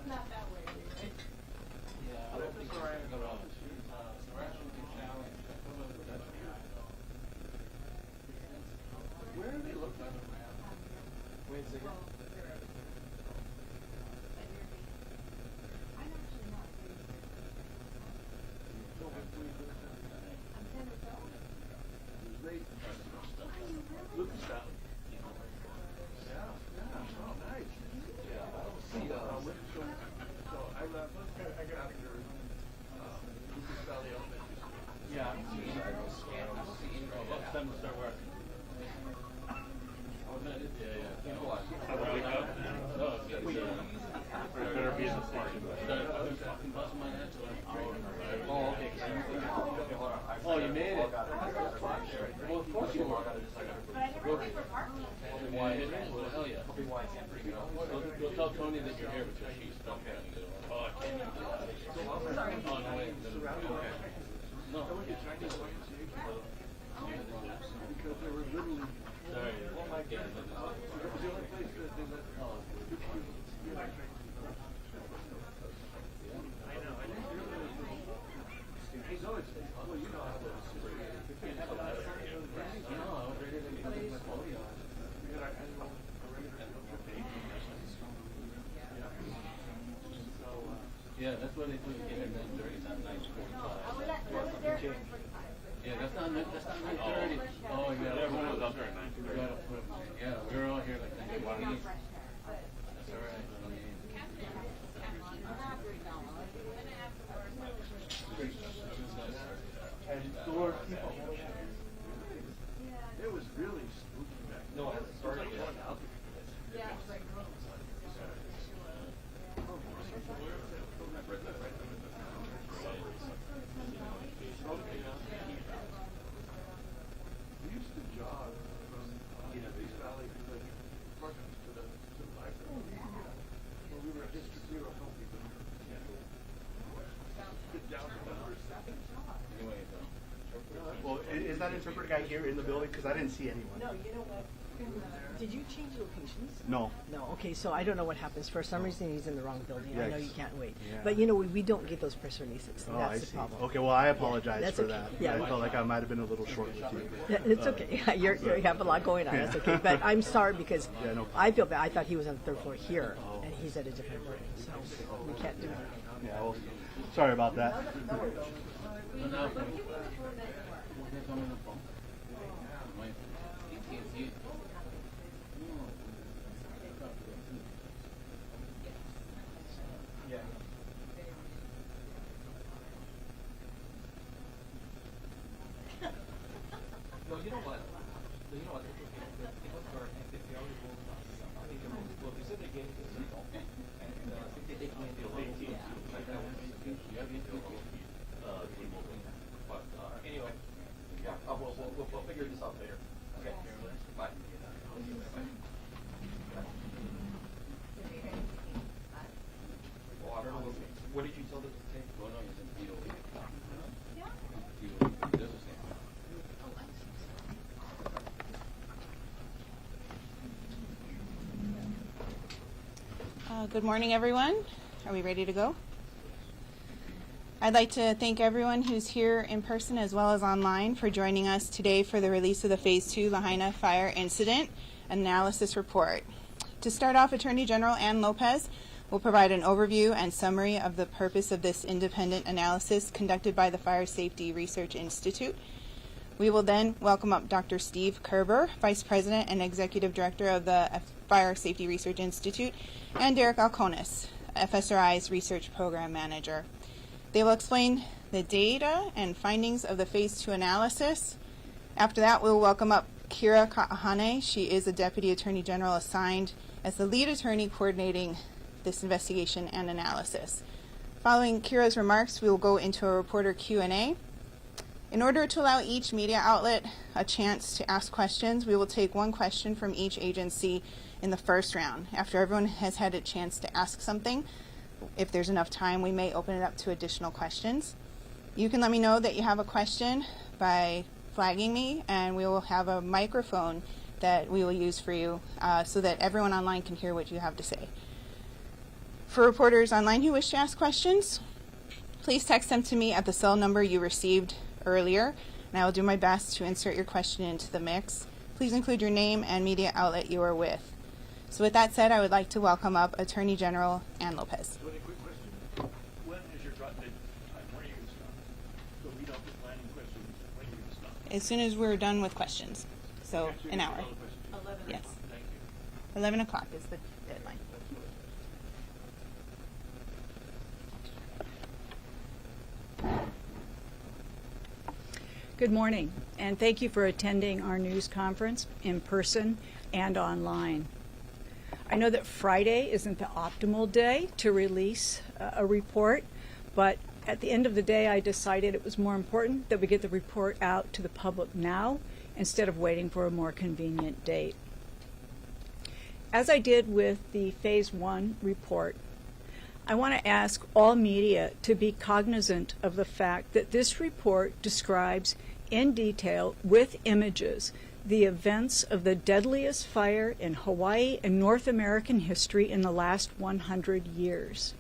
Not that way, right? Yeah, I don't think so. Where are they looking? Wait a second. I'm actually not very Lucas Valley. Yeah, oh, nice. Yeah, I don't see So I left after Lucas Valley Elementary School. Yeah, I don't see any. Oh, it's time to start working. Oh, no, yeah. You know what? No, it's better be in the station. I've been fucking busting my head till I'm straight. Oh, okay. Okay, hold on. Oh, you made it. Well, of course you are. But I never paid for parking. Why? Well, hell yeah. Okay, why I can't bring it up. Go tell Tony that you're here because she's stuck here. Oh, I can't do that. Oh, no, wait. Okay. No. Because they were literally. Sorry. Oh my God. That was the only place that they let. I know. I didn't realize. Hey, no, it's. Well, you know how it is. You can't have a lot of. No, I was ready to get my phone. We had our annual yeah, that's why they put it in 9:30, not 9:45. I was there at 9:45. Yeah, that's not 9:30. Oh, yeah, everyone was out there at 9:30. Yeah, we were all here like 9:15. That's all right. And the Lord people. It was really spooky back then. No, it hasn't started It was yet. like out there. Yeah, it's like We used to jog from East Valley to the apartments to the library. When we were at District 0 company. Get down to number 7. Anyway, Well, is that interpreter guy here in the building? Because I didn't see anyone. No, you know what? Did you change locations? No. No. Okay, so I don't know what happens. For some reason, he's in the wrong building. I know Yes. you can't wait. Yeah. But you know, we don't get those press releases. Oh, That's I the see. problem. Okay, well, I apologize That's for okay. that. Yeah. I felt like I might have been a little short with you. Yeah, it's okay. You have a lot going on. That's okay. But I'm sorry because Yeah, no. I feel bad. I thought he was on the third floor here, and he's at a different building. So we can't do that. Yeah, well, sorry about that. No, you know what? You know what? It was dark, and they already rolled it out. I think they rolled it. Well, they said they gave it to the signal, and I think they take me into a little bit. Like that one. But anyway, yeah, we'll figure this out later. Okay. Bye. Well, I don't know. What did you tell them to take? well, no, it's in the field. Good morning, everyone. Are we ready to go? I'd like to thank everyone who's here in person as well as online for joining us today for the release of the Phase 2 Lahaina Fire Incident Analysis Report. To start off, Attorney General Ann Lopez will provide an overview and summary of the purpose of this independent analysis conducted by the Fire Safety Research Institute. We will then welcome up Dr. Steve Kerber, Vice President and Executive Director of the Fire Safety Research Institute, and Derek Alconis, FSRI's Research Program Manager. They will explain the data and findings of the Phase 2 analysis. After that, we'll welcome up Kira Kaahane. She is a Deputy Attorney General assigned as the lead attorney coordinating this investigation and analysis. Following Kira's remarks, we will go into a reporter Q&A. In order to allow each media outlet a chance to ask questions, we will take one question from each agency in the first round. After everyone has had a chance to ask something, if there's enough time, we may open it up to additional questions. You can let me know that you have a question by flagging me, and we will have a microphone that we will use for you so that everyone online can hear what you have to say. For reporters online who wish to ask questions, please text them to me at the cell number you received earlier, and I will do my best to insert your question into the mix. Please include your name and media outlet you are with. So with that said, I would like to welcome up Attorney General Ann Lopez. Really quick question. When is your drop dead time? When are you going to stop? So we don't get planning questions. When are you going to stop? As soon as we're done with questions. So Okay, an you hour. have another question. Yes. Thank you. 11 o'clock is the deadline. Good morning, and thank you for attending our news conference in person and online. I know that Friday isn't the optimal day to release a report, but at the end of the day, I decided it was more important that we get the report out to the public now instead of waiting for a more convenient date. As I did with the Phase 1 report, I want to ask all media to be cognizant of the fact that this report describes in detail with images the events of the deadliest fire in Hawaii and North American history in the last 100 years.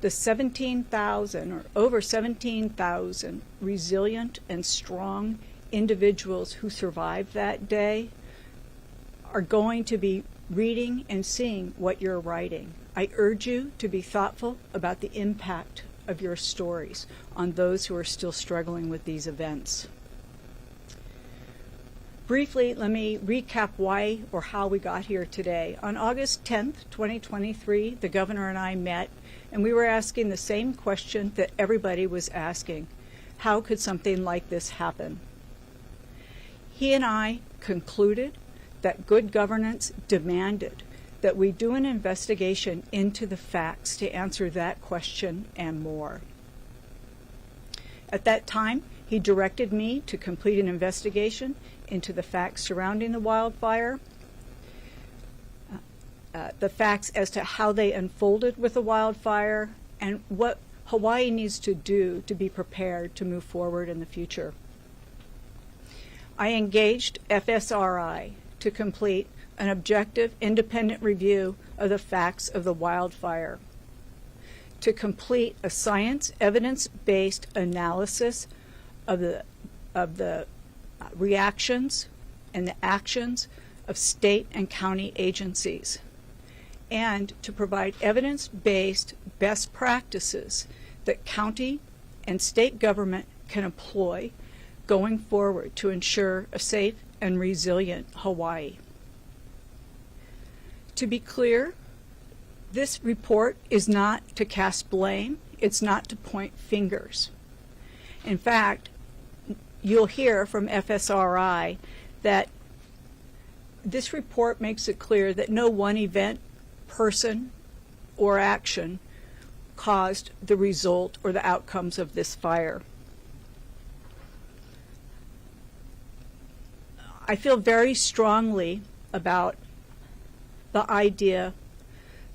The 17,000 or over 17,000 resilient and strong individuals who survived that day are going to be reading and seeing what you're writing. I urge you to be thoughtful about the impact of your stories on those who are still struggling with these events. Briefly, let me recap why or how we got here today. On August 10th, 2023, the governor and I met, and we were asking the same question that everybody was asking. How could something like this happen? He and I concluded that good governance demanded that we do an investigation into the facts to answer that question and more. At that time, he directed me to complete an investigation into the facts surrounding the wildfire, the facts as to how they unfolded with the wildfire, and what Hawaii needs to do to be prepared to move forward in the future. I engaged FSRI to complete an objective, independent review of the facts of the wildfire, to complete a science, evidence-based analysis of the reactions and the actions of state and county agencies, and to provide evidence-based best practices that county and state government can employ going forward to ensure a safe and resilient Hawaii. To be clear, this report is not to cast blame. It's not to point fingers. In fact, you'll hear from FSRI that this report makes it clear that no one event, person, or action caused the result or the outcomes of this fire. I feel very strongly about the idea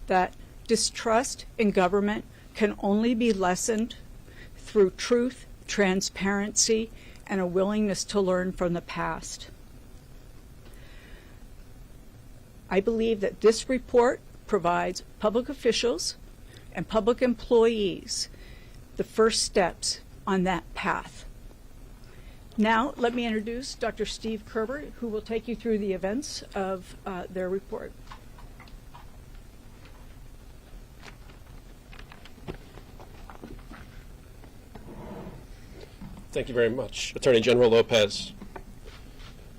that distrust in government can only be lessened through truth, transparency, and a willingness to learn from the past. I believe that this report provides public officials and public employees the first steps on that path. Now, let me introduce Dr. Steve Kerber, who will take you through the events of their report. Thank you very much, Attorney General Lopez.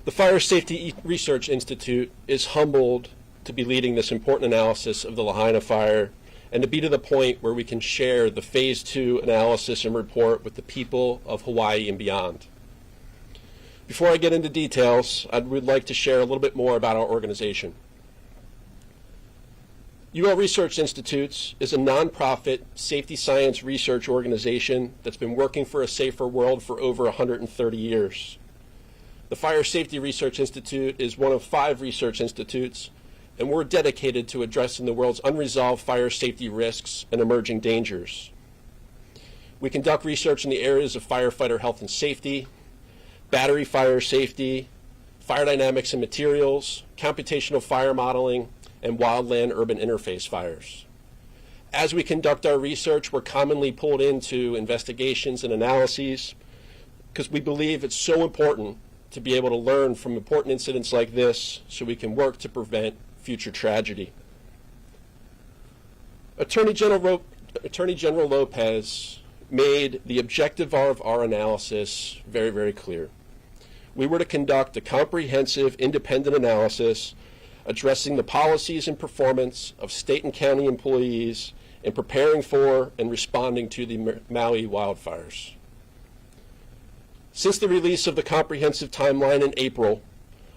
The Fire Safety Research Institute is humbled to be leading this important analysis of the Lahaina fire and to be to the point where we can share the Phase 2 analysis and report with the people of Hawaii and beyond. Before I get into details, I would like to share a little bit more about our organization. UL Research Institutes is a nonprofit safety science research organization that's been working for a safer world for over 130 years. The Fire Safety Research Institute is one of 5 research institutes, and we're dedicated to addressing the world's unresolved fire safety risks and emerging dangers. We conduct research in the areas of firefighter health and safety, battery fire safety, fire dynamics and materials, computational fire modeling, and wildland-urban interface fires. As we conduct our research, we're commonly pulled into investigations and analyses because we believe it's so important to be able to learn from important incidents like this so we can work to prevent future tragedy. Attorney General Lopez made the objective of our analysis very, very clear. We were to conduct a comprehensive, independent analysis addressing the policies and performance of state and county employees in preparing for and responding to the Maui wildfires. Since the release of the comprehensive timeline in April,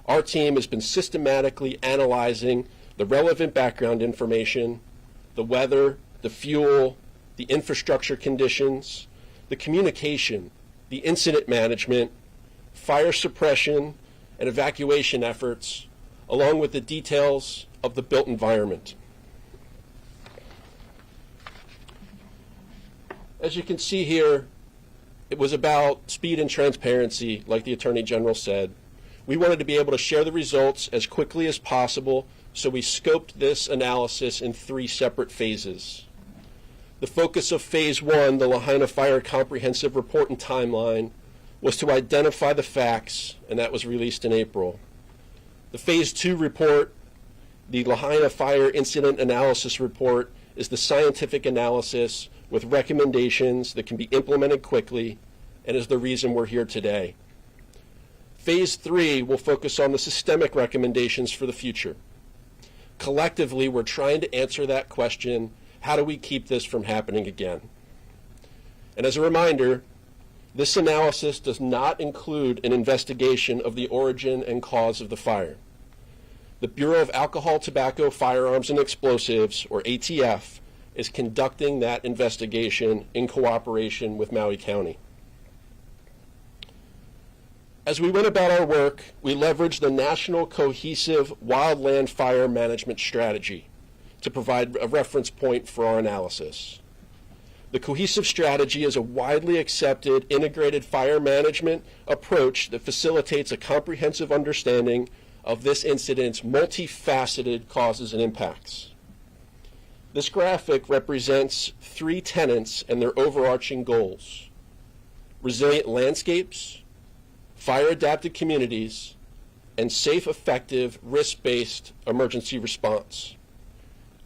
our team has been systematically analyzing the relevant background information, the weather, the fuel, the infrastructure conditions, the communication, the incident management, fire suppression, and evacuation efforts, along with the details of the built environment. As you can see here, it was about speed and transparency, like the Attorney General said. We wanted to be able to share the results as quickly as possible, so we scoped this analysis in 3 separate phases. The focus of Phase 1, the Lahaina Fire Comprehensive Report and Timeline, was to identify the facts, and that was released in April. The Phase 2 report, the Lahaina Fire Incident Analysis Report, is the scientific analysis with recommendations that can be implemented quickly and is the reason we're here today. Phase 3 will focus on the systemic recommendations for the future. Collectively, we're trying to answer that question, how do we keep this from happening again? And as a reminder, this analysis does not include an investigation of the origin and cause of the fire. The Bureau of Alcohol, Tobacco, Firearms, and Explosives, or ATF, is conducting that investigation in cooperation with Maui County. As we went about our work, we leveraged the National Cohesive Wildland Fire Management Strategy to provide a reference point for our analysis. The cohesive strategy is a widely accepted integrated fire management approach that facilitates a comprehensive understanding of this incident's multifaceted causes and impacts. This graphic represents 3 tenets and their overarching goals: resilient landscapes, fire-adapted communities, and safe, effective, risk-based emergency response.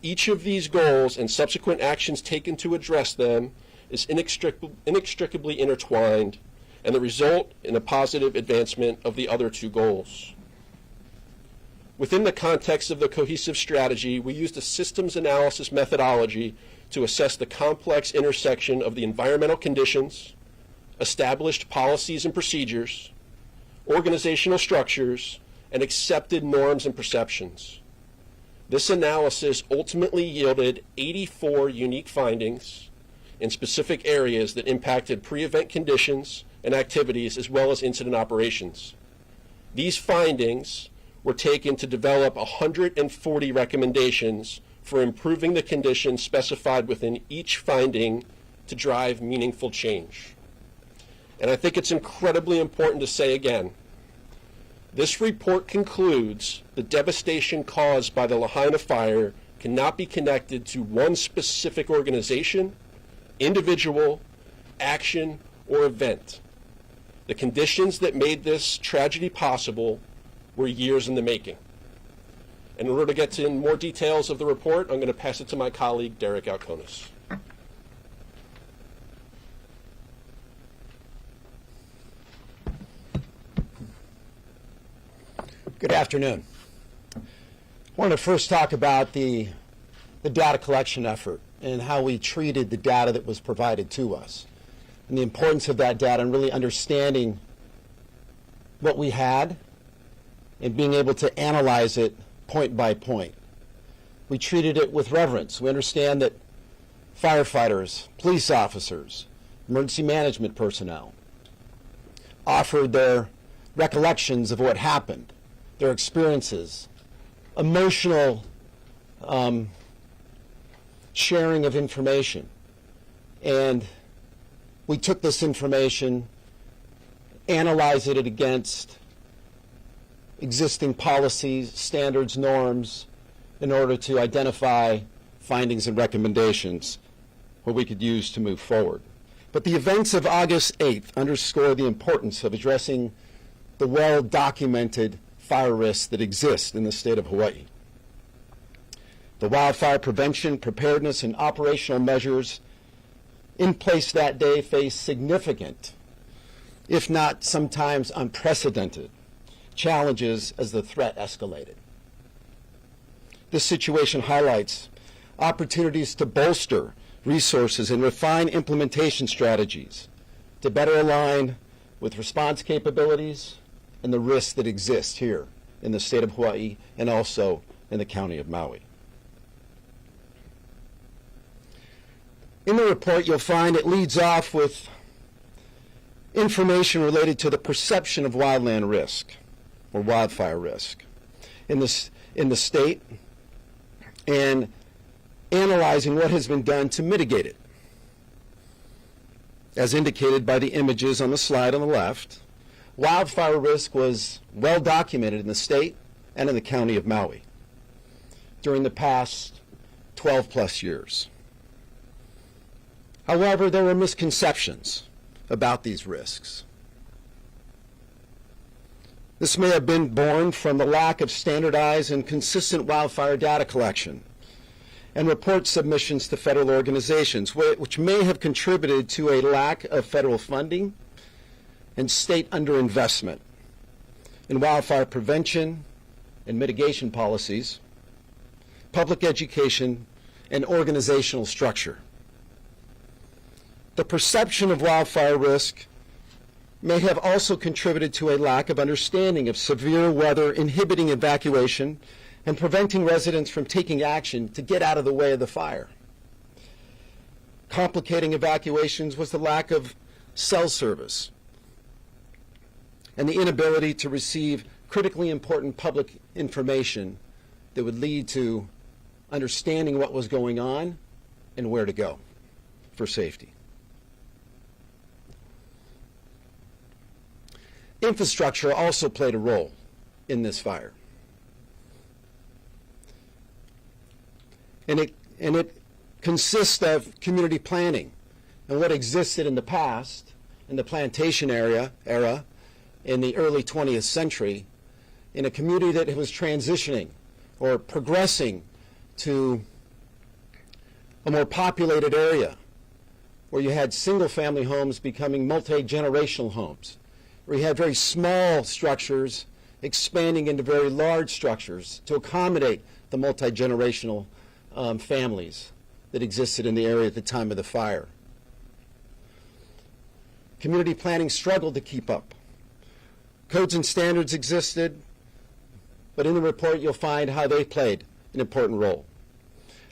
Each of these goals and subsequent actions taken to address them is inextricably intertwined, and the result in a positive advancement of the other 2 goals. Within the context of the cohesive strategy, we used a systems analysis methodology to assess the complex intersection of the environmental conditions, established policies and procedures, organizational structures, and accepted norms and perceptions. This analysis ultimately yielded 84 unique findings in specific areas that impacted pre-event conditions and activities as well as incident operations. These findings were taken to develop 140 recommendations for improving the conditions specified within each finding to drive meaningful change. And I think it's incredibly important to say again, this report concludes the devastation caused by the Lahaina fire cannot be connected to one specific organization, individual, action, or event. The conditions that made this tragedy possible were years in the making. And in order to get to more details of the report, I'm going to pass it to my colleague, Derek Alconis. Good afternoon. I want to first talk about the data collection effort and how we treated the data that was provided to us and the importance of that data and really understanding what we had and being able to analyze it point by point. We treated it with reverence. We understand that firefighters, police officers, emergency management personnel offered their recollections of what happened, their experiences, emotional sharing of information. And we took this information, analyzed it against existing policies, standards, norms, in order to identify findings and recommendations what we could use to move forward. But the events of August 8th underscore the importance of addressing the well-documented fire risks that exist in the state of Hawaii. The wildfire prevention, preparedness, and operational measures in place that day faced significant, if not sometimes unprecedented, challenges as the threat escalated. This situation highlights opportunities to bolster resources and refine implementation strategies to better align with response capabilities and the risks that exist here in the state of Hawaii and also in the county of Maui. In the report, you'll find it leads off with information related to the perception of wildland risk or wildfire risk in the state and analyzing what has been done to mitigate it. As indicated by the images on the slide on the left, wildfire risk was well documented in the state and in the county of Maui during the past 12 plus years. However, there were misconceptions about these risks. This may have been born from the lack of standardized and consistent wildfire data collection and report submissions to federal organizations, which may have contributed to a lack of federal funding and state underinvestment in wildfire prevention and mitigation policies, public education, and organizational structure. The perception of wildfire risk may have also contributed to a lack of understanding of severe weather inhibiting evacuation and preventing residents from taking action to get out of the way of the fire. Complicating evacuations was the lack of cell service and the inability to receive critically important public information that would lead to understanding what was going on and where to go for safety. Infrastructure also played a role in this fire. And it consists of community planning and what existed in the past, in the plantation era in the early 20th century, in a community that was transitioning or progressing to a more populated area where you had single-family homes becoming multi-generational homes, where you had very small structures expanding into very large structures to accommodate the multi-generational families that existed in the area at the time of the fire. Community planning struggled to keep up. Codes and standards existed, but in the report you'll find how they played an important role,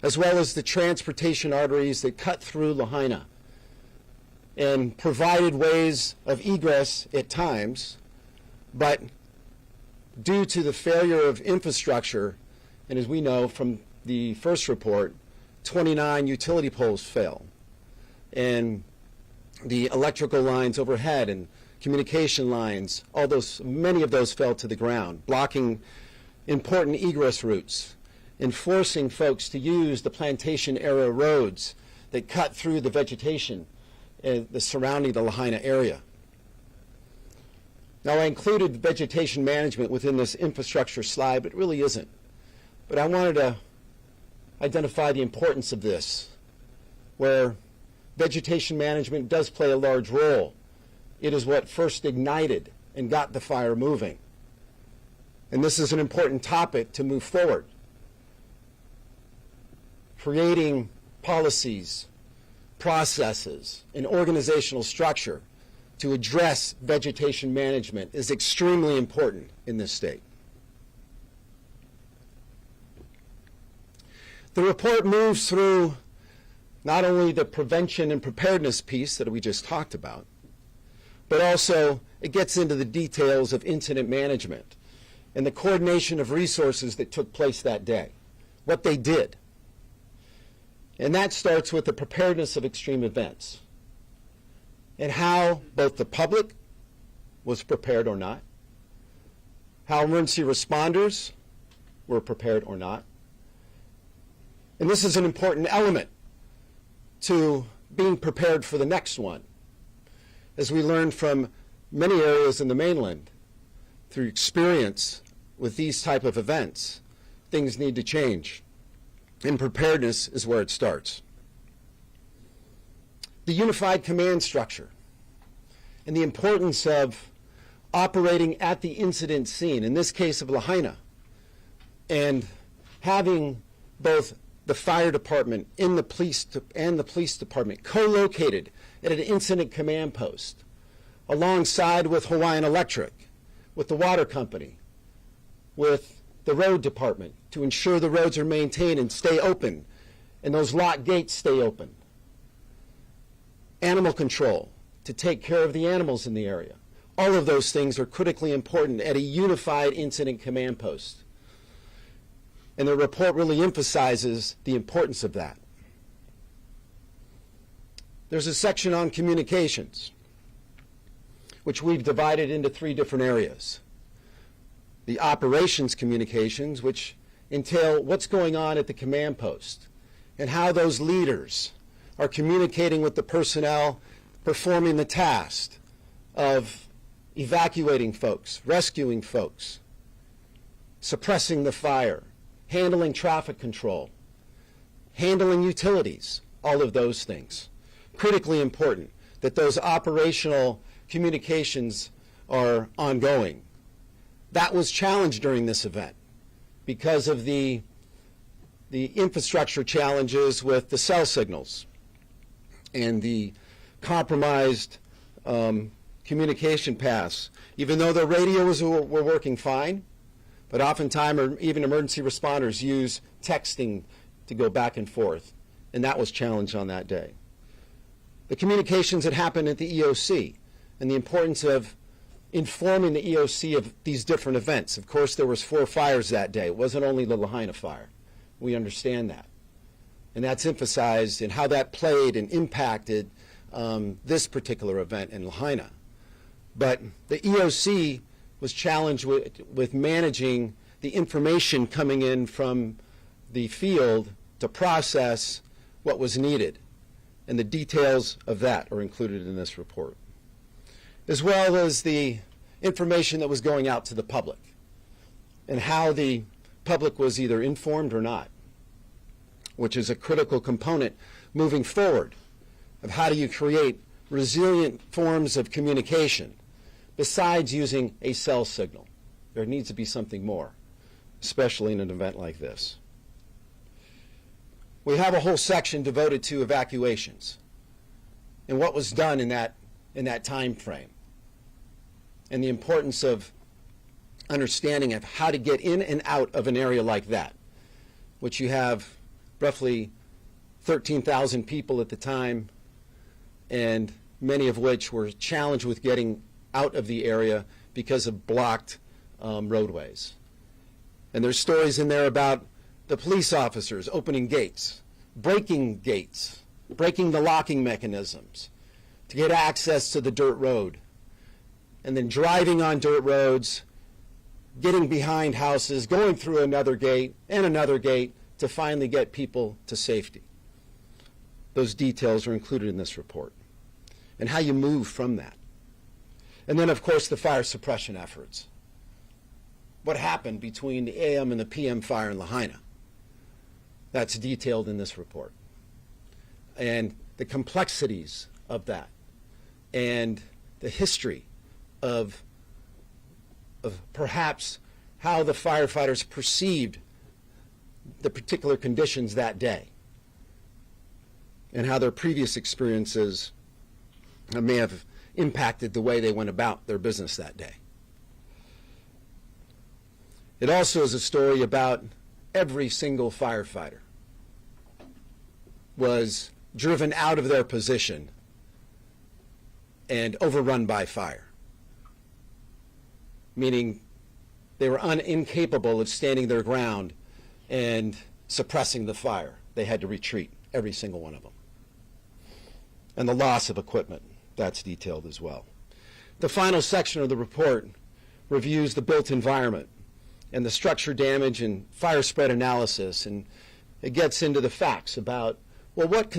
as well as the transportation arteries that cut through Lahaina and provided ways of egress at times, but due to the failure of infrastructure, and as we know from the first report, 29 utility poles fell, and the electrical lines overhead and communication lines, many of those fell to the ground, blocking important egress routes and forcing folks to use the plantation era roads that cut through the vegetation surrounding the Lahaina area. Now, I included vegetation management within this infrastructure slide, but it really isn't. But I wanted to identify the importance of this, where vegetation management does play a large role. It is what first ignited and got the fire moving. And this is an important topic to move forward. Creating policies, processes, and organizational structure to address vegetation management is extremely important in this state. The report moves through not only the prevention and preparedness piece that we just talked about, but also it gets into the details of incident management and the coordination of resources that took place that day, what they did. And that starts with the preparedness of extreme events and how both the public was prepared or not, how emergency responders were prepared or not. And this is an important element to being prepared for the next one. As we learned from many areas in the mainland, through experience with these type of events, things need to change. And preparedness is where it starts. The unified command structure and the importance of operating at the incident scene, in this case of Lahaina, and having both the fire department and the police department co-located at an incident command post, alongside with Hawaiian Electric, with the water company, with the road department, to ensure the roads are maintained and stay open, and those lock gates stay open. Animal control, to take care of the animals in the area. All of those things are critically important at a unified incident command post. And the report really emphasizes the importance of that. There's a section on communications, which we've divided into 3 different areas. The operations communications, which entail what's going on at the command post and how those leaders are communicating with the personnel performing the task of evacuating folks, rescuing folks, suppressing the fire, handling traffic control, handling utilities, all of those things. Critically important that those operational communications are ongoing. That was challenged during this event because of the infrastructure challenges with the cell signals and the compromised communication paths. Even though the radios were working fine, but oftentimes even emergency responders use texting to go back and forth, and that was challenged on that day. The communications that happened at the EOC and the importance of informing the EOC of these different events. Of course, there was 4 fires that day. It wasn't only the Lahaina fire. We understand that. And that's emphasized in how that played and impacted this particular event in Lahaina. But the EOC was challenged with managing the information coming in from the field to process what was needed. And the details of that are included in this report, as well as the information that was going out to the public and how the public was either informed or not, which is a critical component moving forward of how do you create resilient forms of communication besides using a cell signal. There needs to be something more, especially in an event like this. We have a whole section devoted to evacuations and what was done in that time frame, and the importance of understanding of how to get in and out of an area like that, which you have roughly 13,000 people at the time, and many of which were challenged with getting out of the area because of blocked roadways. And there's stories in there about the police officers opening gates, breaking the locking mechanisms to get access to the dirt road, and then driving on dirt roads, getting behind houses, going through another gate and another gate to finally get people to safety. Those details are included in this report, and how you move from that. And then, of course, the fire suppression efforts. What happened between the AM and the PM fire in Lahaina? That's detailed in this report. And the complexities of that, and the history of perhaps how the firefighters perceived the particular conditions that day, and how their previous experiences may have impacted the way they went about their business that day. It also is a story about every single firefighter was driven out of their position and overrun by fire, meaning they were incapable of standing their ground and suppressing the fire. They had to retreat, every single one of them. And the loss of equipment, that's detailed as well. The final section of the report reviews the built environment and the structure damage and fire spread analysis, and it gets into the facts about, well, what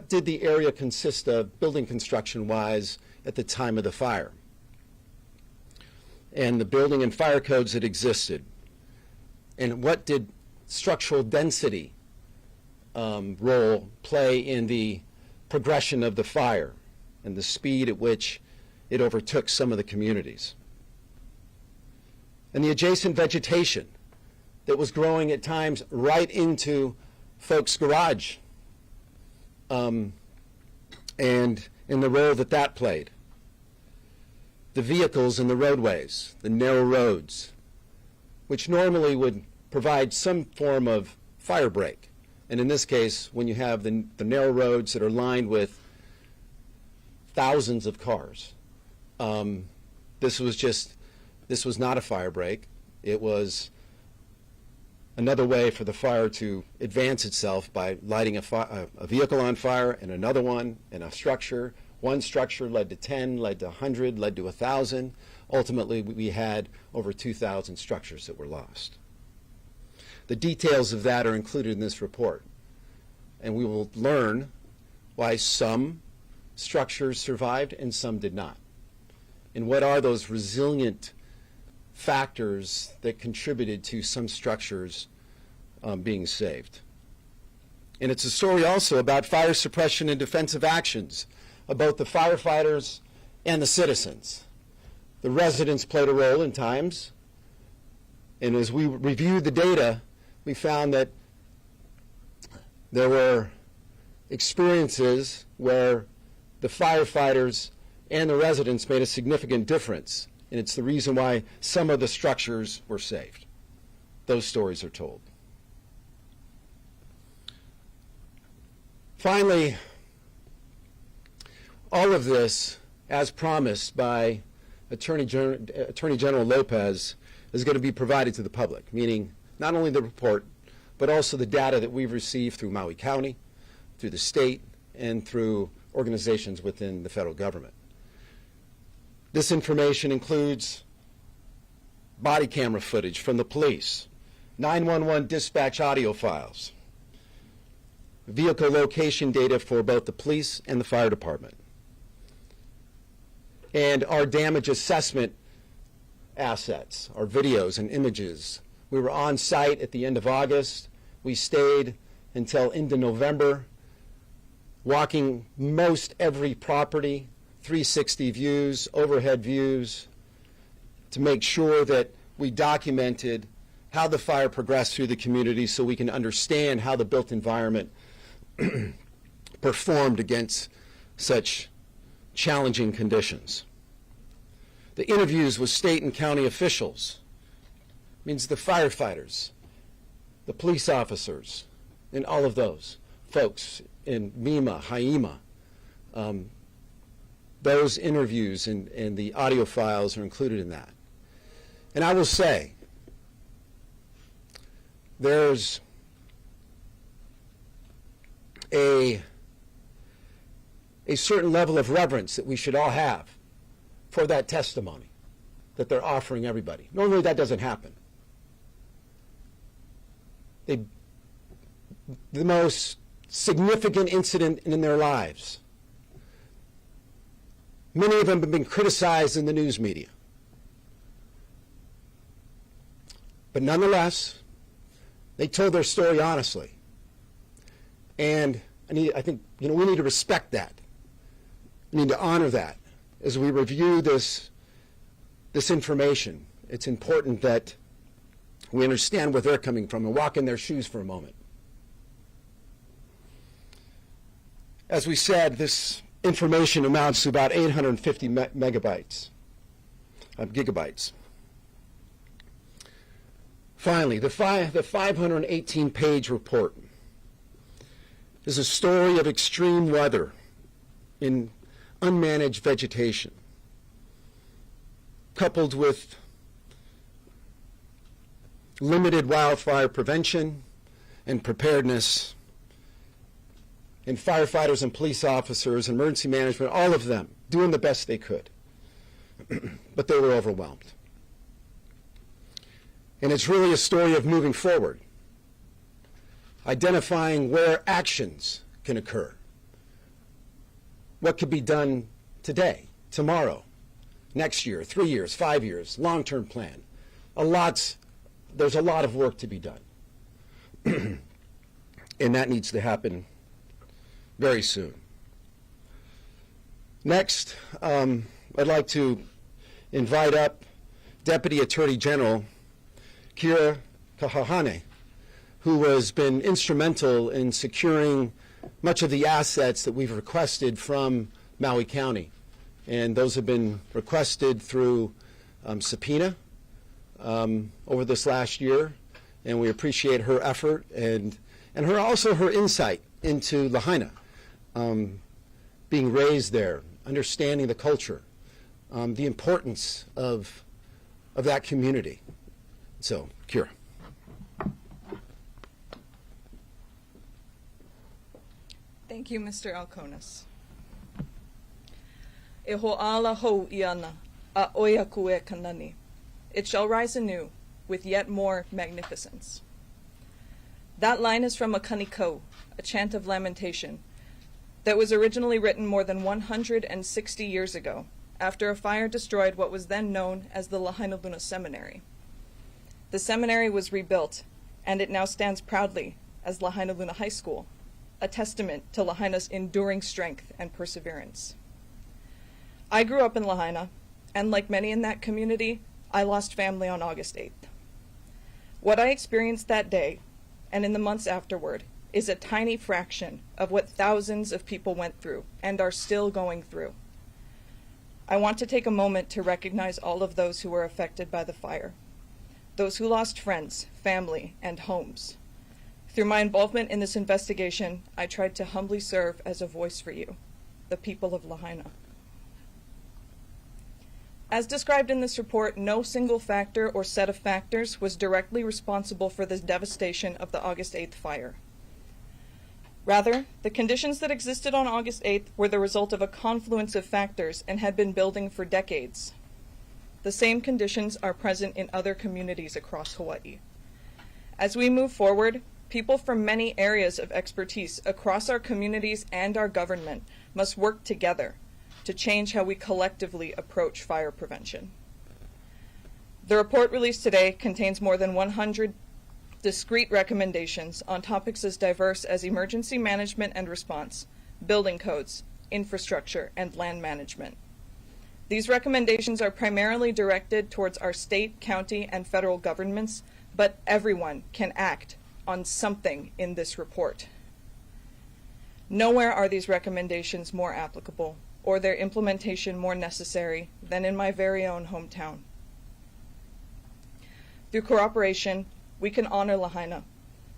did the area consist of building construction-wise at the time of the fire, and the building and fire codes that existed, and what did structural density role play in the progression of the fire and the speed at which it overtook some of the communities, and the adjacent vegetation that was growing at times right into folks' garage, and in the role that that played. The vehicles in the roadways, the narrow roads, which normally would provide some form of fire break. And in this case, when you have the narrow roads that are lined with thousands of cars, this was not a fire break. It was another way for the fire to advance itself by lighting a vehicle on fire and another one and a structure. One structure led to 10, led to 100, led to 1,000. Ultimately, we had over 2,000 structures that were lost. The details of that are included in this report, and we will learn why some structures survived and some did not, and what are those resilient factors that contributed to some structures being saved. And it's a story also about fire suppression and defensive actions of both the firefighters and the citizens. The residents played a role in times, and as we reviewed the data, we found that there were experiences where the firefighters and the residents made a significant difference, and it's the reason why some of the structures were saved. Those stories are told. Finally, all of this, as promised by Attorney General Lopez, is going to be provided to the public, meaning not only the report, but also the data that we've received through Maui County, through the state, and through organizations within the federal government. This information includes body camera footage from the police, 911 dispatch audio files, vehicle location data for both the police and the fire department, and our damage assessment assets, our videos and images. We were on site at the end of August. We stayed until into November, walking most every property, 360 views, overhead views, to make sure that we documented how the fire progressed through the community so we can understand how the built environment performed against such challenging conditions. The interviews with state and county officials, means the firefighters, the police officers, and all of those folks in MEMA, HIEMA, those interviews and the audio files are included in that. And I will say, there's a certain level of reverence that we should all have for that testimony that they're offering everybody. Normally that doesn't happen. The most significant incident in their lives. Many of them have been criticized in the news media. But nonetheless, they told their story honestly. And I think we need to respect that. We need to honor that. As we review this information, it's important that we understand where they're coming from and walk in their shoes for a moment. As we said, this information amounts to about 850 gigabytes. Finally, the 518-page report is a story of extreme weather in unmanaged vegetation, coupled with limited wildfire prevention and preparedness, and firefighters and police officers, emergency management, all of them doing the best they could but they were overwhelmed. And it's really a story of moving forward, identifying where actions can occur, what could be done today, tomorrow, next year, 3 years, 5 years, long-term plan. There's a lot of work to be done. And that needs to happen very soon. Next, I'd like to invite up Deputy Attorney General Kira Kahahane, who has been instrumental in securing much of the assets that we've requested from Maui County. And those have been requested through subpoena over this last year. And we appreciate her effort and also her insight into Lahaina, being raised there, understanding the culture, the importance of that community. So, Kira. Thank you, Mr. Alconis. E ho'ala hou iana, a oiaku e kanani. It shall rise anew, with yet more magnificence. That line is from a kaniko, a chant of lamentation, that was originally written more than 160 years ago, after a fire destroyed what was then known as the Lahainaluna Seminary. The seminary was rebuilt, and it now stands proudly as Lahainaluna High School, a testament to Lahaina's enduring strength and perseverance. I grew up in Lahaina, and like many in that community, I lost family on August 8th. What I experienced that day, and in the months afterward, is a tiny fraction of what thousands of people went through and are still going through. I want to take a moment to recognize all of those who were affected by the fire, those who lost friends, family, and homes. Through my involvement in this investigation, I tried to humbly serve as a voice for you, the people of Lahaina. As described in this report, no single factor or set of factors was directly responsible for the devastation of the August 8th fire. Rather, the conditions that existed on August 8th were the result of a confluence of factors and had been building for decades. The same conditions are present in other communities across Hawaii. As we move forward, people from many areas of expertise across our communities and our government must work together to change how we collectively approach fire prevention. The report released today contains more than 100 discrete recommendations on topics as diverse as emergency management and response, building codes, infrastructure, and land management. These recommendations are primarily directed towards our state, county, and federal governments, but everyone can act on something in this report. Nowhere are these recommendations more applicable or their implementation more necessary than in my very own hometown. Through cooperation, we can honor Lahaina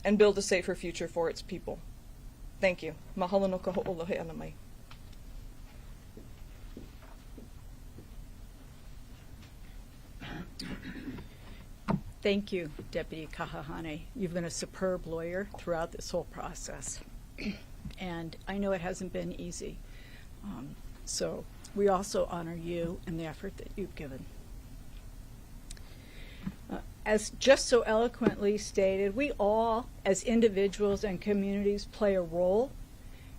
and build a safer future for its people. Thank you. Mahalo no ka ho'olohe ana mai. Thank you, Deputy Kahahane. You've been a superb lawyer throughout this whole process. And I know it hasn't been easy. So we also honor you and the effort that you've given. As just so eloquently stated, we all, as individuals and communities, play a role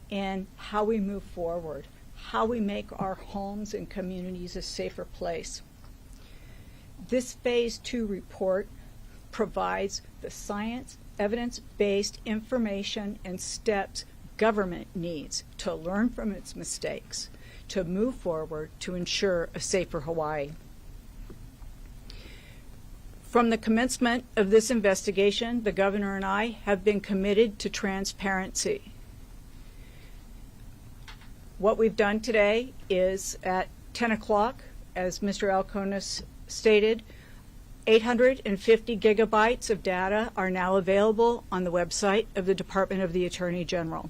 in how we move forward, how we make our homes and communities a safer place. This Phase 2 report provides the science, evidence-based information and steps government needs to learn from its mistakes, to move forward to ensure a safer Hawaii. From the commencement of this investigation, the governor and I have been committed to transparency. What we've done today is at 10 o'clock, as Mr. Alconis stated, 850 gigabytes of data are now available on the website of the Department of the Attorney General.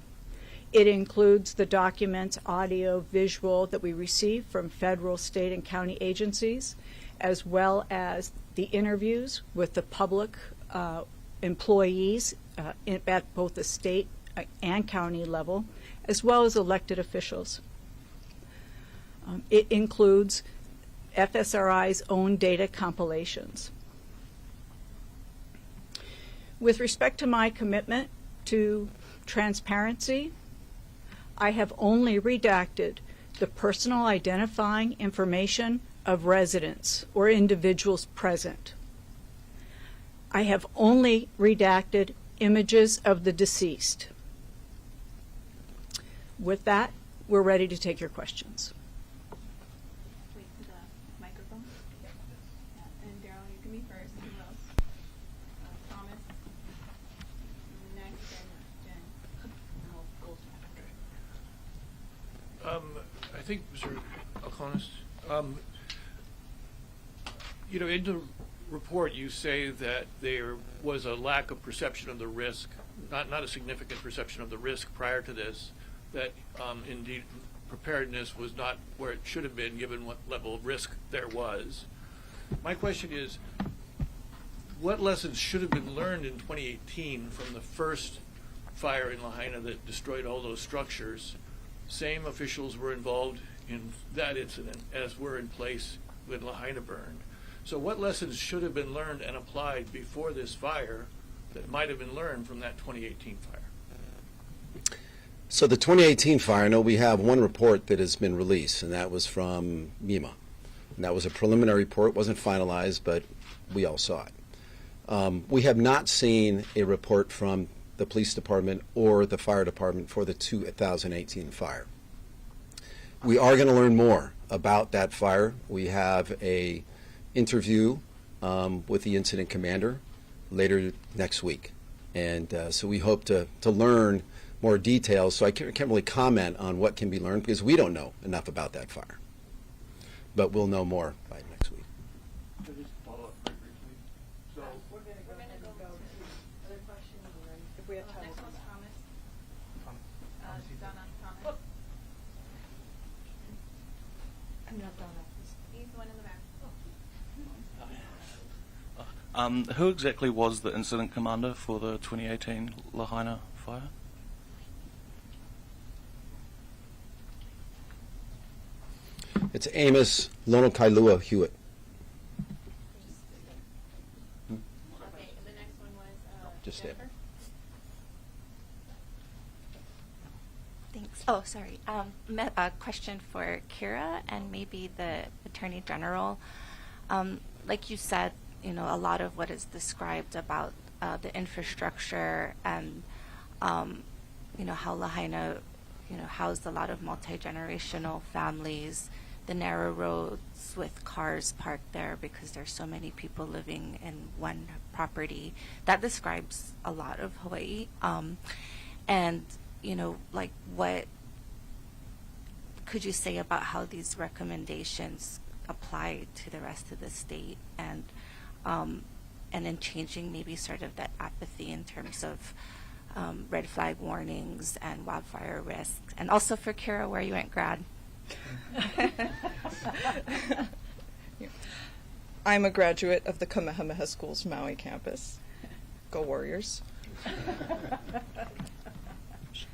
It includes the documents, audio, visual that we receive from federal, state, and county agencies, as well as the interviews with the public employees at both the state and county level, as well as elected officials. It includes FSRI's own data compilations. With respect to my commitment to transparency, I have only redacted the personal identifying information of residents or individuals present. I have only redacted images of the deceased. With that, we're ready to take your questions. Wait for the microphone. Yeah. And Daryl, you can be first. Who else? Thomas. Next, and Jen. And we'll go I think, Mr. Alconis, in the report you say that there was a lack of perception of the risk, not a significant perception of the risk prior to this, that indeed preparedness was not where it should have been given what level of risk there was. My question is, what lessons should have been learned in 2018 from the first fire in Lahaina that destroyed all those structures? Same officials were involved in that incident as were in place when Lahaina burned. So what lessons should have been learned and applied before this fire that might have been learned from that 2018 fire? So the 2018 fire, I know we have one report that has been released, and that was from MEMA. And that was a preliminary report, wasn't finalized, but we all saw it. We have not seen a report from the police department or the fire department for the 2018 fire. We are going to learn more about that fire. We have a interview with the incident commander later next week. And so we hope to learn more details. So I can't really comment on what can be learned because we don't know enough about that fire. But we'll know more by next week. So just follow up very briefly. So We're gonna go to other questions, and then if we have time. Next one's Thomas. Donna, Thomas. I'm not done. He's the one in the back. Who exactly was the incident commander for the 2018 Lahaina fire? It's Amos Lonokailua Hewitt. Okay, and the next one was Just stay. Jennifer. Thanks. Oh, sorry. A question for Kira and maybe the Attorney General. Like you said, a lot of what is described about the infrastructure and, how Lahaina, housed a lot of multi-generational families, the narrow roads with cars parked there because there's so many people living in one property. That describes a lot of Hawaii. And, what could you say about how these recommendations apply to the rest of the state and in changing maybe sort of that apathy in terms of red flag warnings and wildfire risks? And also for Kira, where you went grad. I'm a graduate of the Kamehameha School's Maui campus. Go Warriors.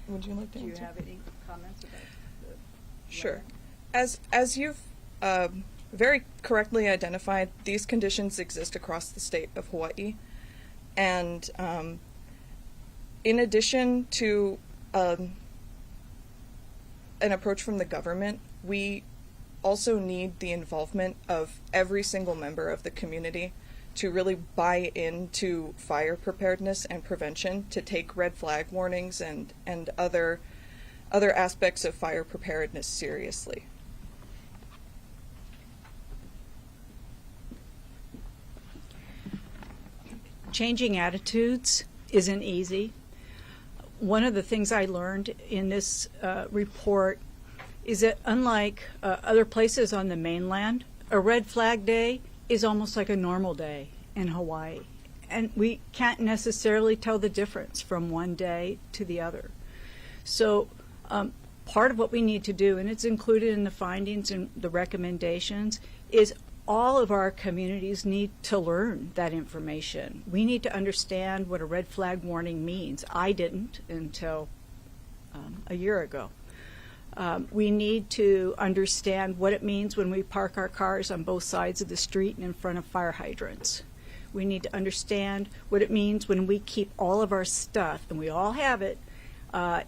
Would you like to Do you answer? have any comments about the Sure. As you've very correctly identified, these conditions exist across the state of Hawaii. And in addition to an approach from the government, we also need the involvement of every single member of the community to really buy into fire preparedness and prevention, to take red flag warnings and other aspects of fire preparedness seriously. Changing attitudes isn't easy. One of the things I learned in this report is that unlike other places on the mainland, a red flag day is almost like a normal day in Hawaii. And we can't necessarily tell the difference from one day to the other. So part of what we need to do, and it's included in the findings and the recommendations, is all of our communities need to learn that information. We need to understand what a red flag warning means. I didn't until a year ago. We need to understand what it means when we park our cars on both sides of the street and in front of fire hydrants. We need to understand what it means when we keep all of our stuff, and we all have it,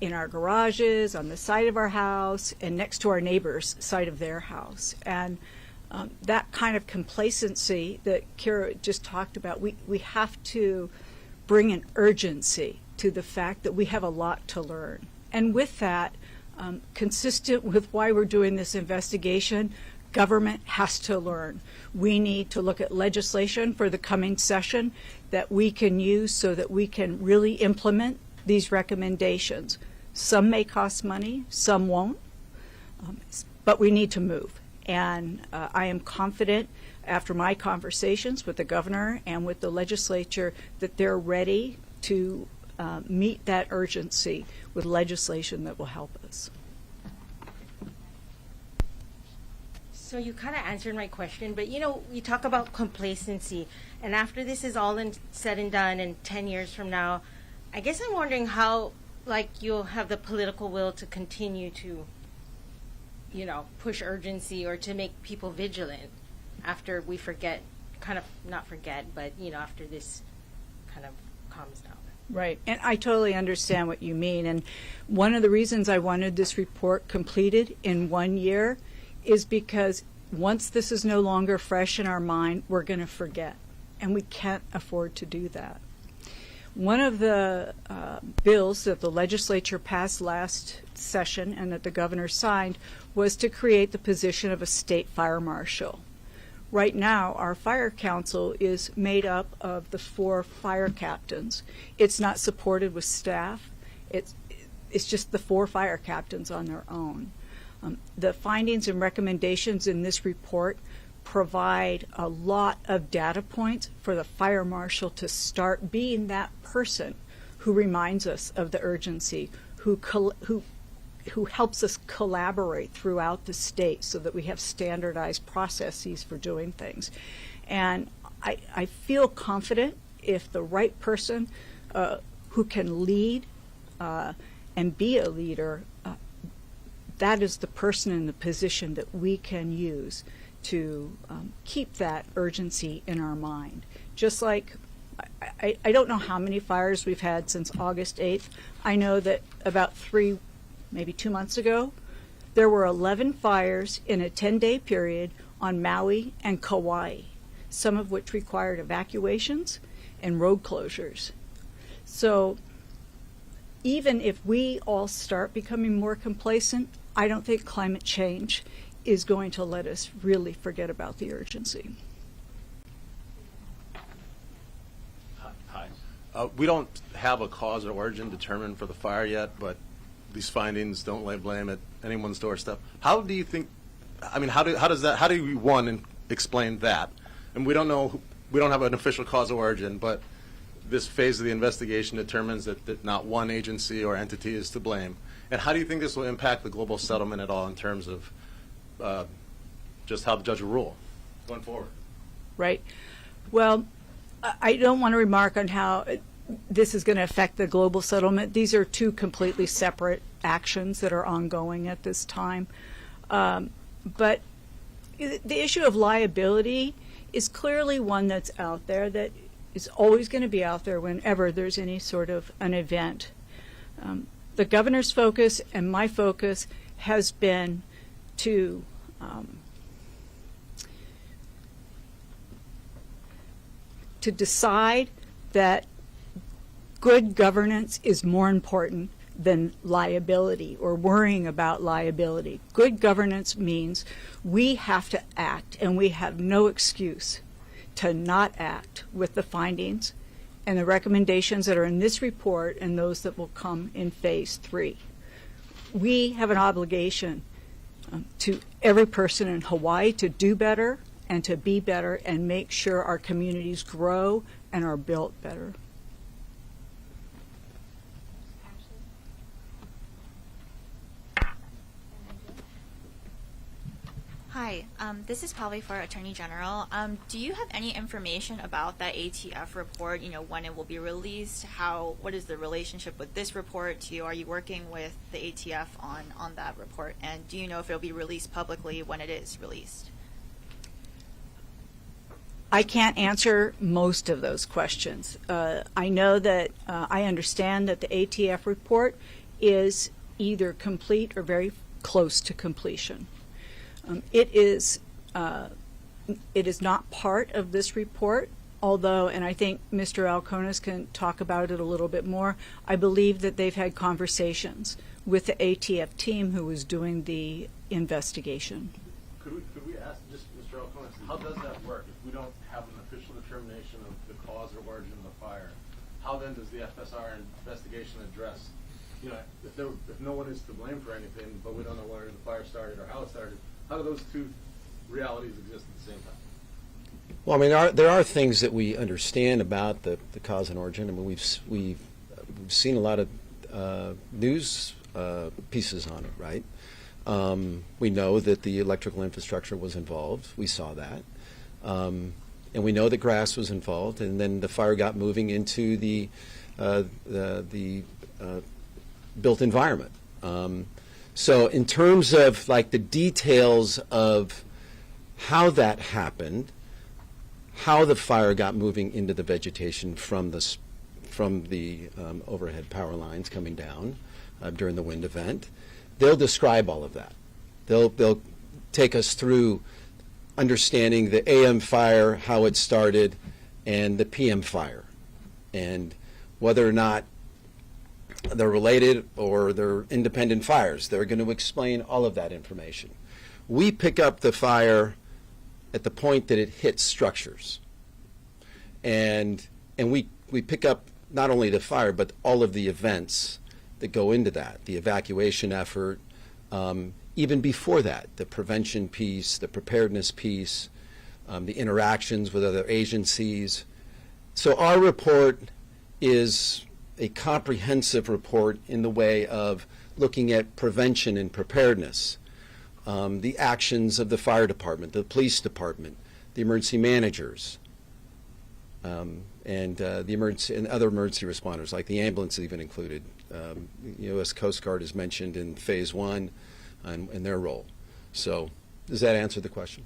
in our garages, on the side of our house, and next to our neighbor's side of their house. And that kind of complacency that Kira just talked about, we have to bring an urgency to the fact that we have a lot to learn. And with that, consistent with why we're doing this investigation, government has to learn. We need to look at legislation for the coming session that we can use so that we can really implement these recommendations. Some may cost money, some won't, but we need to move. And I am confident after my conversations with the governor and with the legislature that they're ready to meet that urgency with legislation that will help us. So you kind of answered my question, but we talk about complacency, and after this is all said and done, and 10 years from now, I guess I'm wondering how, you'll have the political will to continue to, push urgency or to make people vigilant after we forget, not forget, but, after this kind of calms down. Right, and I totally understand what you mean. And one of the reasons I wanted this report completed in 1 year is because once this is no longer fresh in our mind, we're going to forget, and we can't afford to do that. One of the bills that the legislature passed last session and that the governor signed was to create the position of a state fire marshal. Right now, our fire council is made up of the 4 fire captains. It's not supported with staff. It's just the 4 fire captains on their own. The findings and recommendations in this report provide a lot of data points for the fire marshal to start being that person who reminds us of the urgency, who helps us collaborate throughout the state so that we have standardized processes for doing things. And I feel confident if the right person who can lead and be a leader, that is the person in the position that we can use to keep that urgency in our mind. Just like, I don't know how many fires we've had since August 8th. I know that about 3, maybe 2 months ago, there were 11 fires in a 10-day period on Maui and Kauai, some of which required evacuations and road closures. So even if we all start becoming more complacent, I don't think climate change is going to let us really forget about the urgency. Hi. We don't have a cause or origin determined for the fire yet, but these findings don't lay blame at anyone's doorstep. How do you think, how do we, one, explain that? And we don't know, we don't have an official cause or origin, but this phase of the investigation determines that not one agency or entity is to blame. And how do you think this will impact the global settlement at all in terms of just how the judge will rule going forward? Right. Well, I don't want to remark on how this is going to affect the global settlement. These are 2 completely separate actions that are ongoing at this time. But the issue of liability is clearly one that's out there, that is always going to be out there whenever there's any sort of an event. The governor's focus and my focus has been to decide that good governance is more important than liability or worrying about liability. Good governance means we have to act, and we have no excuse to not act with the findings and the recommendations that are in this report and those that will come in phase 3. We have an obligation to every person in Hawaii to do better and to be better and make sure our communities grow and are built better. Hi, this is probably for Attorney General. Do you have any information about that ATF report? You know, when it will be released? What is the relationship with this report to you? Are you working with the ATF on that report? And do you know if it'll be released publicly when it is released? I can't answer most of those questions. I know that I understand that the ATF report is either complete or very close to completion. It is not part of this report, although, and I think Mr. Alconis can talk about it a little bit more, I believe that they've had conversations with the ATF team who was doing the investigation. Could we ask just Mr. Alconis, how does that work if we don't have an official determination of the cause or origin of the fire? How then does the FSRI investigation address, you know, if no one is to blame for anything, but we don't know where the fire started or how it started? How do those two realities exist at the same time? Well, I mean, there are things that we understand about the cause and origin. I mean, we've seen a lot of news pieces on it, right? We know that the electrical infrastructure was involved. We saw that. And we know that grass was involved. And then the fire got moving into the built environment. So in terms of like the details of how that happened, how the fire got moving into the vegetation from the overhead power lines coming down during the wind event, they'll describe all of that. They'll take us through understanding the AM fire, how it started, and the PM fire, and whether or not they're related or they're independent fires. They're going to explain all of that information. We pick up the fire at the point that it hits structures. And we pick up not only the fire, but all of the events that go into that, the evacuation effort, even before that, the prevention piece, the preparedness piece, the interactions with other agencies. So our report is a comprehensive report in the way of looking at prevention and preparedness, the actions of the fire department, the police department, the emergency managers, and the emergency and other emergency responders, like the ambulance even included. U.S. Coast Guard is mentioned in Phase 1 and their role. So does that answer the question?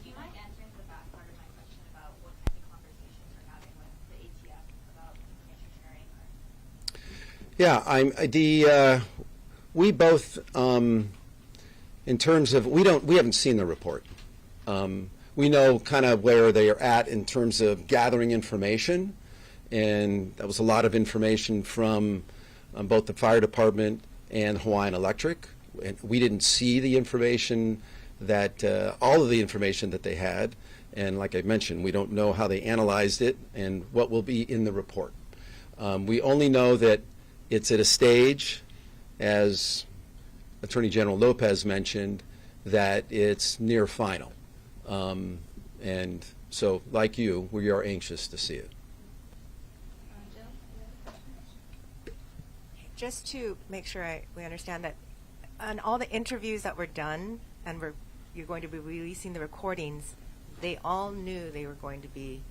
Do you mind answering the back part of my question about what kind of conversations you're having with the ATF about information sharing? We both, in terms of, we haven't seen the report. We know kind of where they are at in terms of gathering information, and that was a lot of information from both the fire department and Hawaiian Electric. And we didn't see the information that, all of the information that they had, and like I mentioned, we don't know how they analyzed it and what will be in the report. We only know that it's at a stage, as Attorney General Lopez mentioned, that it's near final. And so, like you, we are anxious to see it. Just to make sure we understand that on all the interviews that were done, and you're going to be releasing the recordings, they all knew they were going to be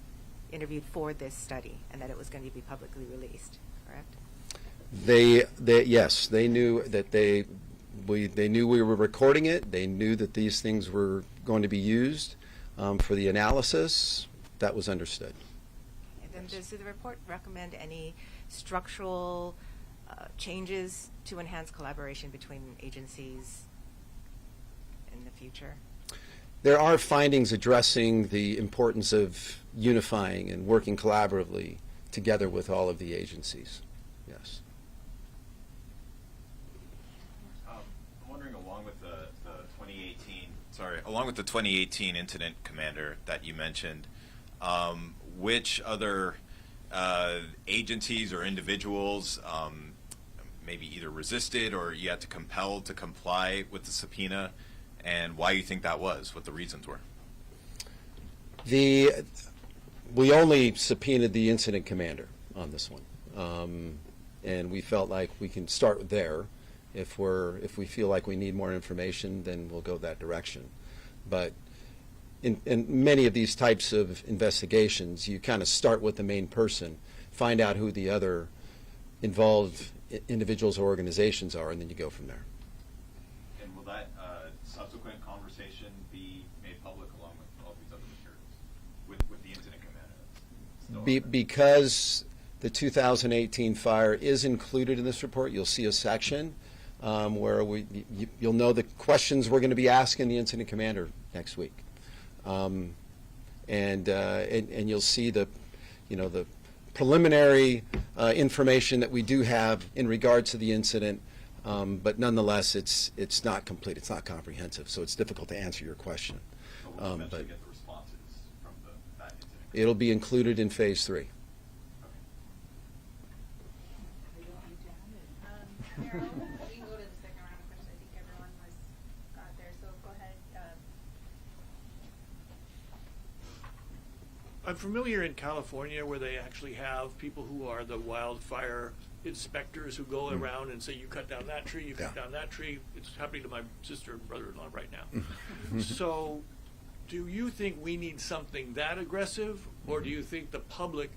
interviewed for this study and that it was going to be publicly released, correct? Yes, they knew that they knew we were recording it. They knew that these things were going to be used for the analysis. That was understood. And then does the report recommend any structural changes to enhance collaboration between agencies in the future? There are findings addressing the importance of unifying and working collaboratively together with all of the agencies. Yes. I'm wondering, along with the 2018 incident commander that you mentioned, which other agencies or individuals maybe either resisted or you had to compel to comply with the subpoena, and why you think that was, what the reasons were? We only subpoenaed the incident commander on this one, and we felt like we can start there If we feel like we need more information, then we'll go that direction. But in many of these types of investigations, you kind of start with the main person, find out who the other involved individuals or organizations are, and then you go from there. And will that subsequent conversation be made public along with all these other materials, with the incident commander? Because the 2018 fire is included in this report, you'll see a section where you'll know the questions we're going to be asking the incident commander next week. And you'll see the preliminary information that we do have in regards to the incident, but nonetheless, it's not complete. It's not comprehensive, so it's difficult to answer your question. So we'll eventually get the responses from that incident. It'll be included in Phase 3. Carol, we can go to the second round of questions. I think everyone got there, so go ahead. I'm familiar in California where they actually have people who are the wildfire inspectors who go around and say, you cut down that tree, you cut down that tree. It's happening to my sister and brother-in-law right now. So do you think we need something that aggressive, or do you think the public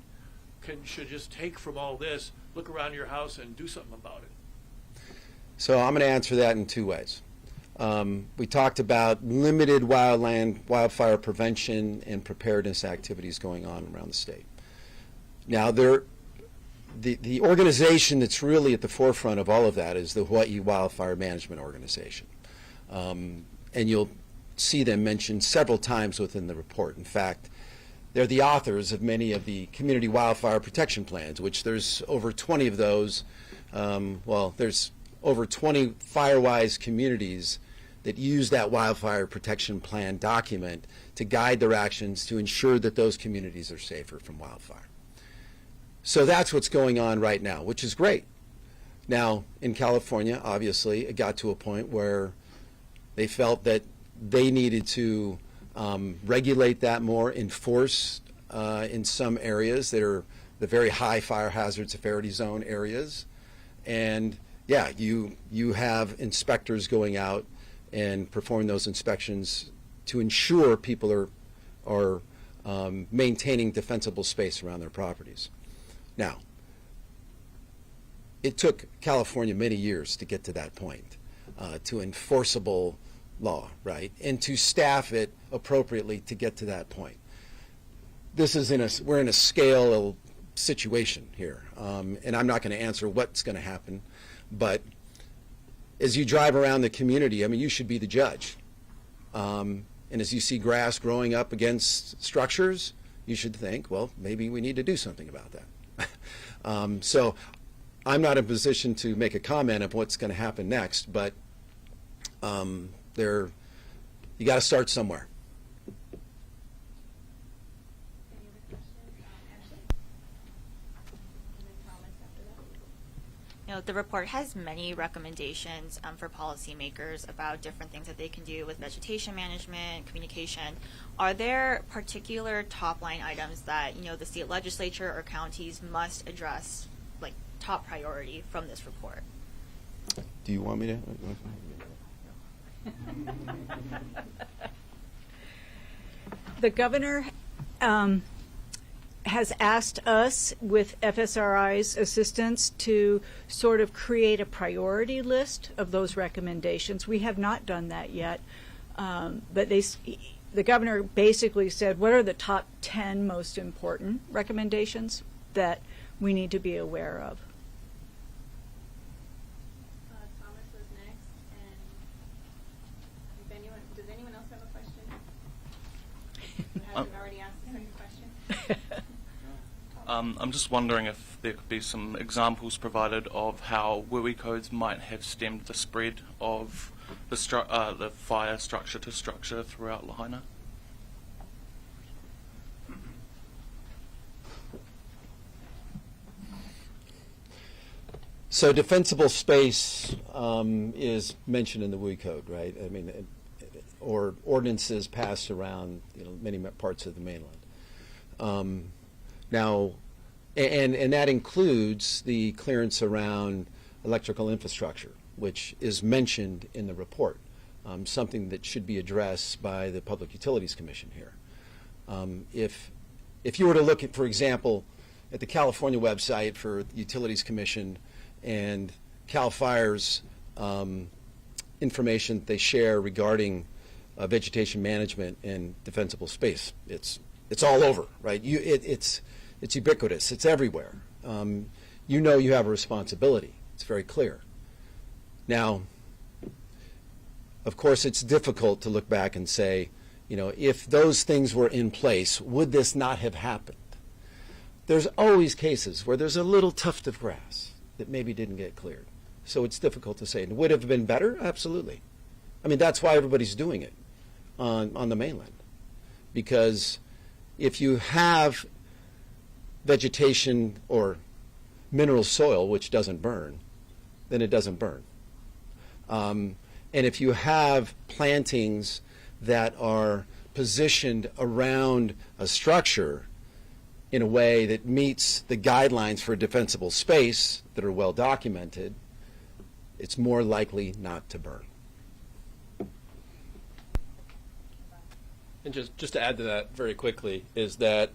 should just take from all this, look around your house and do something about it? So I'm going to answer that in two ways. We talked about limited wildfire prevention and preparedness activities going on around the state. Now, the organization that's really at the forefront of all of that is the Hawaii Wildfire Management Organization. And you'll see them mentioned several times within the report. In fact, they're the authors of many of the community wildfire protection plans, which there's over 20 of those. There's over 20 Firewise communities that use that wildfire protection plan document to guide their actions to ensure that those communities are safer from wildfire. So that's what's going on right now, which is great. Now, in California, obviously, it got to a point where they felt that they needed to regulate that more, enforce in some areas that are the very high fire hazard severity zone areas. And yeah, you have inspectors going out and performing those inspections to ensure people are maintaining defensible space around their properties. Now, it took California many years to get to that point, to enforceable law, right, and to staff it appropriately to get to that point. We're in a scale situation here, and I'm not going to answer what's going to happen. But as you drive around the community, I mean, you should be the judge. And as you see grass growing up against structures, you should think, well, maybe we need to do something about that. So I'm not in a position to make a comment of what's going to happen next, but you got to start somewhere. The report has many recommendations for policymakers about different things that they can do with vegetation management, communication. Are there particular top-line items that, the state legislature or counties must address, like top priority from this report? Do you want me to? The governor has asked us, with FSRI's assistance, to sort of create a priority list of those recommendations. We have not done that yet, but the governor basically said, what are the top 10 most important recommendations that we need to be aware of? Thomas was next, and does anyone else have a question? Who hasn't already asked the second question? I'm just wondering if there could be some examples provided of how WUI codes might have stemmed the spread of the fire structure to structure throughout Lahaina. So defensible space is mentioned in the WUI code, right? I mean, or ordinances passed around many parts of the mainland. Now, and that includes the clearance around electrical infrastructure, which is mentioned in the report, something that should be addressed by the Public Utilities Commission here. If you were to look at, for example, at the California website for the Utilities Commission and CAL FIRE's information that they share regarding vegetation management and defensible space, it's all over, right? It's ubiquitous. It's everywhere. You know you have a responsibility. It's very clear. Now, of course, it's difficult to look back and say, you know, if those things were in place, would this not have happened? There's always cases where there's a little tuft of grass that maybe didn't get cleared. So it's difficult to say. And would it have been better? Absolutely. I mean, that's why everybody's doing it on the mainland. Because if you have vegetation or mineral soil which doesn't burn, then it doesn't burn. And if you have plantings that are positioned around a structure in a way that meets the guidelines for defensible space that are well documented, it's more likely not to burn. And just to add to that very quickly is that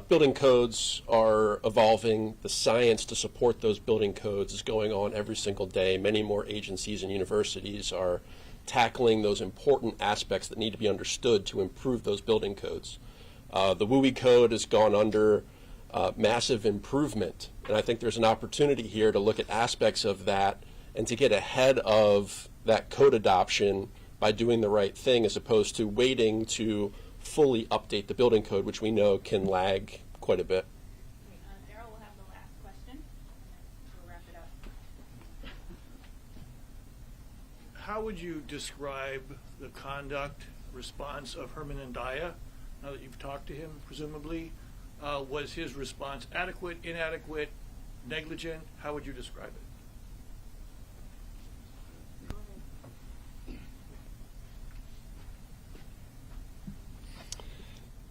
building codes are evolving. The science to support those building codes is going on every single day. Many more agencies and universities are tackling those important aspects that need to be understood to improve those building codes. The WUI code has gone under massive improvement, and I think there's an opportunity here to look at aspects of that and to get ahead of that code adoption by doing the right thing as opposed to waiting to fully update the building code, which we know can lag quite a bit. Daryl will have the last question, and then we'll wrap it up. How would you describe the conduct, response of Herman Andaya, now that you've talked to him, presumably? Was his response adequate, inadequate, negligent? How would you describe it?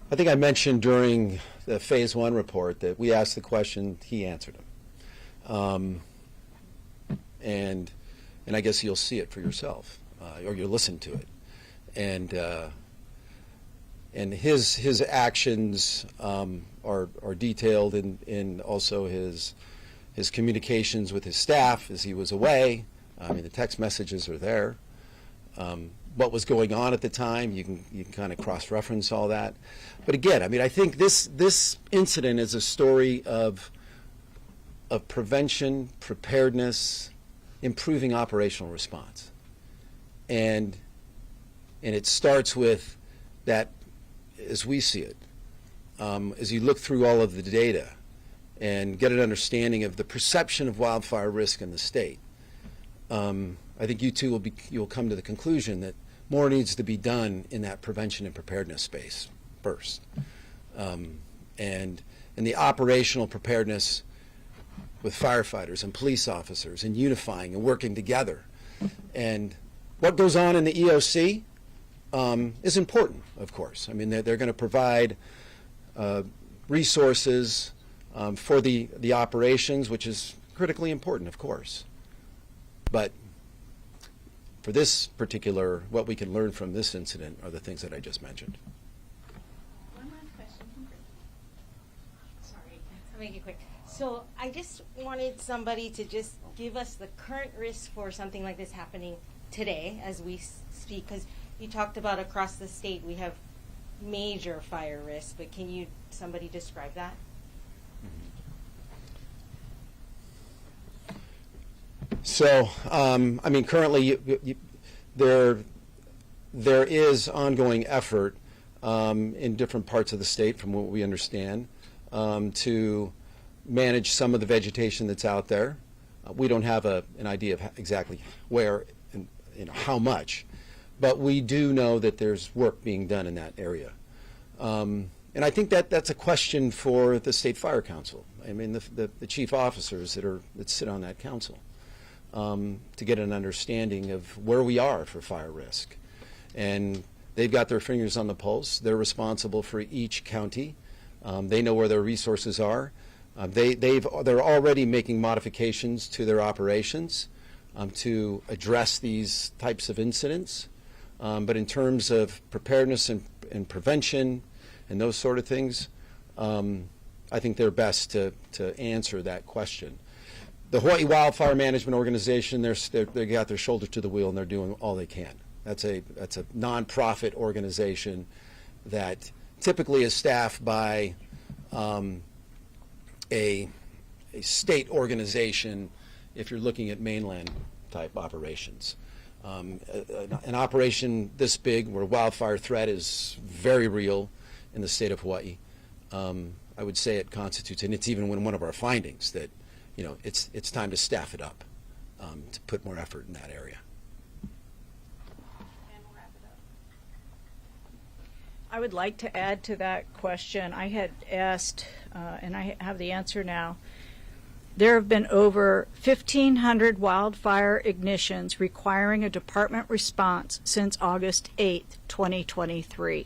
I think I mentioned during the Phase 1 report that we asked the question, he answered them. And I guess you'll see it for yourself, or you'll listen to it. And his actions are detailed in also his communications with his staff as he was away. I mean, the text messages are there. What was going on at the time, you can kind of cross-reference all that. But again, I mean, I think this incident is a story of prevention, preparedness, improving operational response. And it starts with that, as we see it, as you look through all of the data and get an understanding of the perception of wildfire risk in the state, I think you two you'll come to the conclusion that more needs to be done in that prevention and preparedness space first. And the operational preparedness with firefighters and police officers and unifying and working together. And what goes on in the EOC is important, of course. I mean, they're going to provide resources for the operations, which is critically important, of course. But for this particular, what we can learn from this incident are the things that I just mentioned. One last question. Sorry, I'll make it quick. So I just wanted somebody to just give us the current risk for something like this happening today as we speak, because you talked about across the state we have major fire risk, but can somebody describe that? So, I mean, currently there is ongoing effort in different parts of the state, from what we understand, to manage some of the vegetation that's out there. We don't have an idea of exactly where and how much, but we do know that there's work being done in that area. And I think that's a question for the State Fire Council. I mean, the chief officers that sit on that council. To get an understanding of where we are for fire risk. And they've got their fingers on the pulse. They're responsible for each county. They know where their resources are. They're already making modifications to their operations to address these types of incidents. But in terms of preparedness and prevention and those sort of things, I think they're best to answer that question. The Hawaii Wildfire Management Organization, they got their shoulder to the wheel and they're doing all they can. That's a nonprofit organization that typically is staffed by a state organization if you're looking at mainland type operations. An operation this big where wildfire threat is very real in the state of Hawaii, I would say it constitutes, and it's even one of our findings, that it's time to staff it up, to put more effort in that area. I would like to add to that question. I had asked, and I have the answer now. There have been over 1,500 wildfire ignitions requiring a department response since August 8, 2023.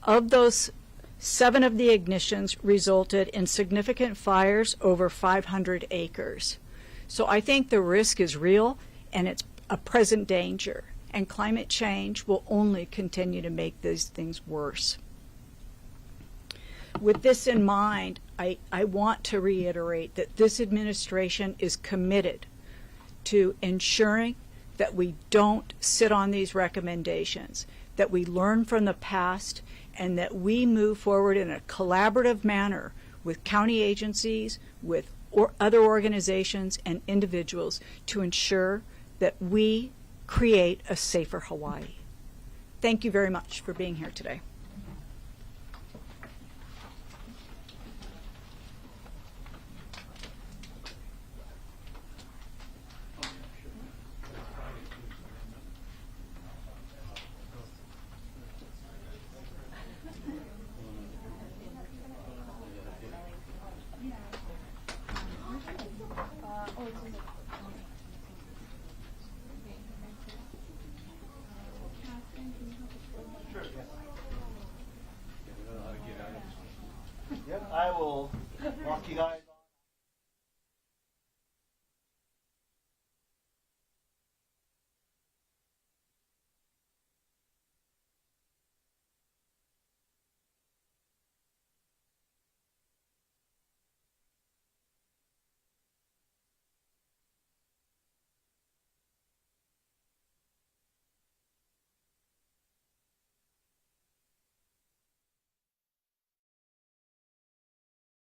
Of those, 7 of the ignitions resulted in significant fires over 500 acres. So I think the risk is real and it's a present danger, and climate change will only continue to make these things worse. With this in mind, I want to reiterate that this administration is committed to ensuring that we don't sit on these recommendations, that we learn from the past, and that we move forward in a collaborative manner with county agencies, with other organizations and individuals to ensure that we create a safer Hawaii. Thank you very much for being here today. Yep, I will walk you guys.